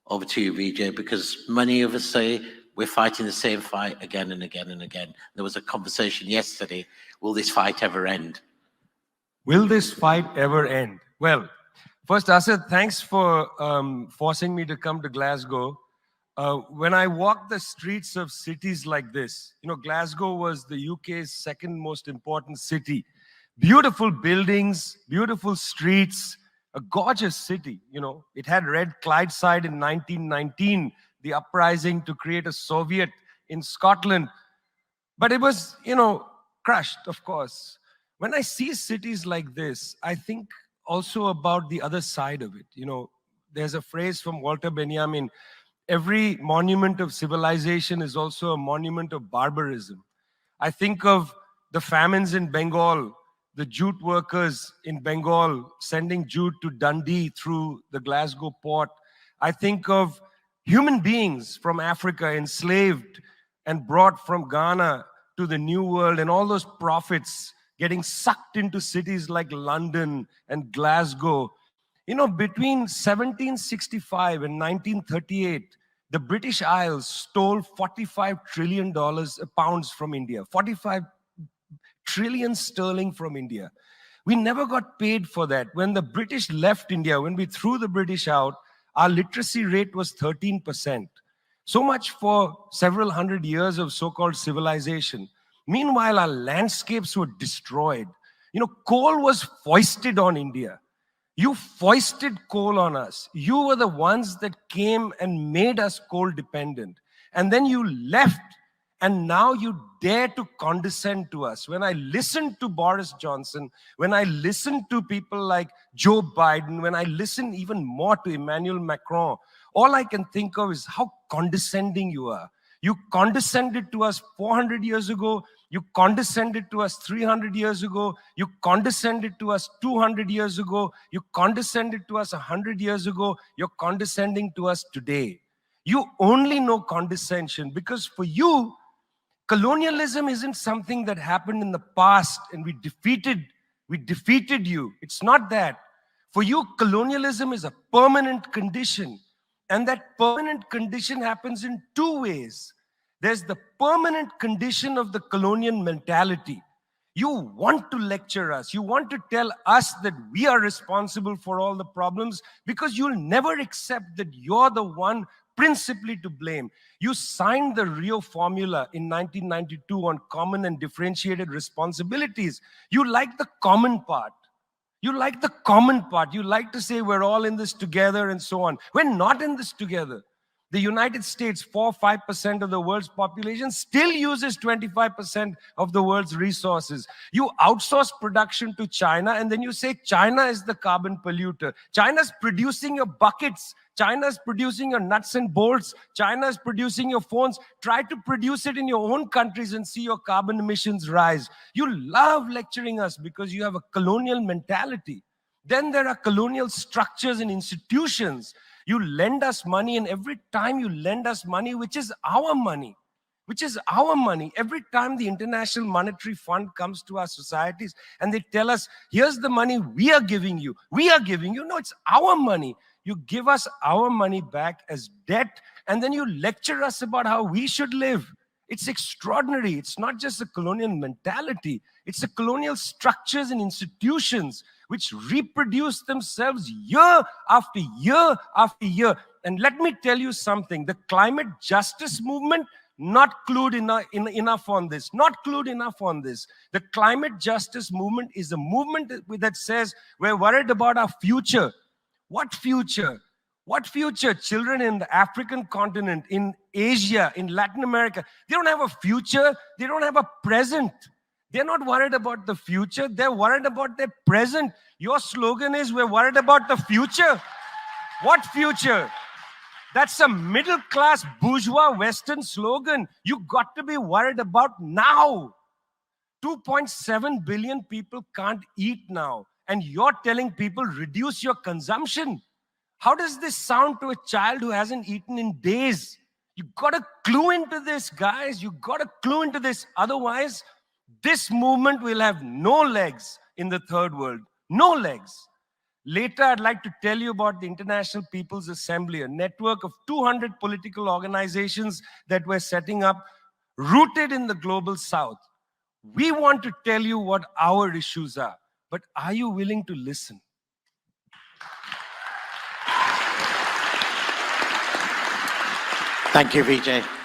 Over to you, Vijay, because many of us say we're fighting the same fight again and again and again. There was a conversation yesterday, will this fight ever end? Will this fight ever end? Well, first, Asad, thanks for forcing me to come to Glasgow. When I walk the streets of cities like this, Glasgow was the UK's second most important city. Beautiful buildings, beautiful streets, a gorgeous city. It had Red Clydeside in 1919, the uprising to create a Soviet in Scotland. But it was, crushed, of course. When I see cities like this, I think also about the other side of it. There's a phrase from Walter Benjamin: every monument of civilization is also a monument of barbarism. I think of the famines in Bengal, the jute workers in Bengal sending jute to Dundee through the Glasgow port. I think of human beings from Africa enslaved and brought from Ghana to the New World, and all those prophets getting sucked into cities like London and Glasgow. Between 1765 and 1938, the British Isles stole $45 trillion pounds from India, 45 trillion sterling from India. We never got paid for that. When the British left India, when we threw the British out, our literacy rate was 13%. So much for several hundred years of so-called civilization. Meanwhile, our landscapes were destroyed. Coal was foisted on India. You foisted coal on us. You were the ones that came and made us coal dependent. And then you left, and now you dare to condescend to us. When I listen to Boris Johnson, when I listen to people like Joe Biden, when I listen even more to Emmanuel Macron, all I can think of is how condescending you are. You condescended to us 400 years ago. You condescended to us 300 years ago. You condescended to us 200 years ago. You condescended to us 100 years ago. You're condescending to us today. You only know condescension because for you, colonialism isn't something that happened in the past and we defeated you. It's not that. For you, colonialism is a permanent condition. And that permanent condition happens in two ways. There's the permanent condition of the colonial mentality. You want to lecture us. You want to tell us that we are responsible for all the problems because you'll never accept that you're the one principally to blame. You signed the Rio Formula in 1992 on common and differentiated responsibilities. You like the common part. You like the common part. You like to say we're all in this together and so on. We're not in this together. The United States, 4-5% of the world's population, still uses 25% of the world's resources. You outsource production to China, and then you say China is the carbon polluter. China's producing your buckets. China's producing your nuts and bolts. China's producing your phones. Try to produce it in your own countries and see your carbon emissions rise. You love lecturing us because you have a colonial mentality. Then there are colonial structures and institutions. You lend us money, and every time you lend us money, which is our money, every time the International Monetary Fund comes to our societies and they tell us, here's the money we are giving you. No, it's our money. You give us our money back as debt, and then you lecture us about how we should live. It's extraordinary. It's not just a colonial mentality. It's the colonial structures and institutions which reproduce themselves year after year after year. And let me tell you something. The climate justice movement, not clued enough on this. Not clued enough on this. The climate justice movement is a movement that says we're worried about our future. What future? What future? Children in the African continent, in Asia, in Latin America, they don't have a future. They don't have a present. They're not worried about the future. They're worried about their present. Your slogan is, we're worried about the future. What future? That's a middle-class bourgeois Western slogan. You got to be worried about now. 2.7 billion people can't eat now. And you're telling people, reduce your consumption. How does this sound to a child who hasn't eaten in days? You got to clue into this, guys. You got to clue into this. Otherwise, this movement will have no legs in the third world. No legs. Later, I'd like to tell you about the International People's Assembly, a network of 200 political organizations that we're setting up, rooted in the global south. We want to tell you what our issues are, but are you willing to listen? Thank you, Vijay.